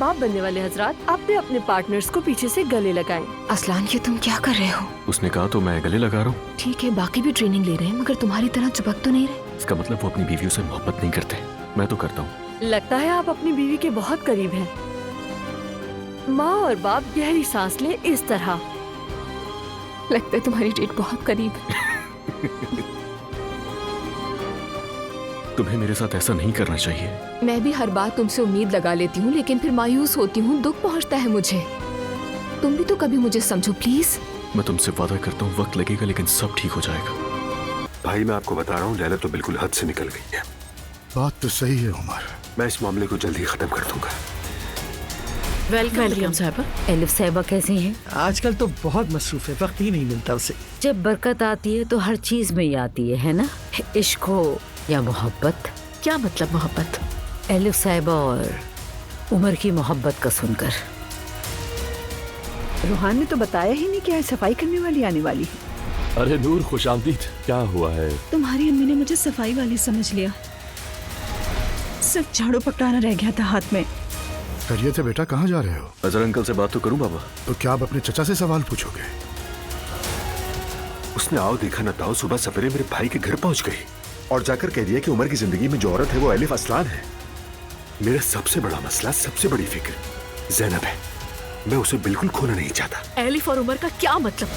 बाप बनने वाले हजरात, आप भी अपने पार्टनर्स को पीछे से गले लगाएं। असलान, ये तुम क्या कर रहे हो? उसने कहा तो मैं गले लगा रहा हूँ। ठीक है, बाकी भी ट्रेनिंग ले रहे हैं, मगर तुम्हारी तरह चिपक तो नहीं रहे। इसका मतलब वो अपनी बीवियों से मोहब्बत नहीं करते। मैं तो करता हूँ। लगता है आप अपनी बीवी के बहुत करीब हैं। माँ और बाप गहरी सांस ले इस तरह। लगता है तुम्हारी डेट बहुत करीब है। तुम्हें मेरे साथ ऐसा नहीं करना चाहिए। मैं भी हर बात तुमसे उम्मीद लगा लेती हूँ, लेकिन फिर मायूस होती हूँ, दुख पहुँचता है मुझे। तुम भी तो कभी मुझे समझो प्लीज। मैं तुमसे वादा करता हूँ, वक्त लगेगा लेकिन सब ठीक हो जाएगा। भाई मैं आपको बता रहा हूँ, लैला तो बिल्कुल हद से निकल गई है। बात तो सही है उमर। मैं इस मामले को जल्दी खत्म कर दूंगा। वेलकम साहिबा। एलिफ साहिबा कैसी हैं? आजकल तो बहुत मसरूफ है, वक्त ही नहीं मिलता उसे। जब बरकत आती है तो हर चीज में ही आती है ना? इश्क हो या मोहब्बत। क्या मतलब मोहब्बत? एलिफ साहिबा और उमर की मोहब्बत का सुनकर। रूहान ने तो बताया ही नहीं कि सफाई करने वाली आने वाली है। अरे नूर, खुशामदीद। क्या हुआ है? तुम्हारी अम्मी ने मुझे सफाई वाली समझ लिया, सिर्फ झाड़ू पकड़ाना रह गया था हाथ में। खैरियत है बेटा, कहाँ जा रहे हो? अजहर अंकल से बात तो करूं बाबा। तो क्या आप अपने चचा से सवाल पूछोगे? उसने आओ देखा न ताओ सुबह सवेरे मेरे भाई के घर पहुंच गई और जाकर कह दिया कि उमर की जिंदगी में जो औरत है वो एलिफ असलान है। मेरा सबसे बड़ा मसला, सबसे बड़ी फिक्र ज़ैनब है। मैं उसे बिल्कुल खोना नहीं चाहता। एलिफ और उमर का क्या मतलब?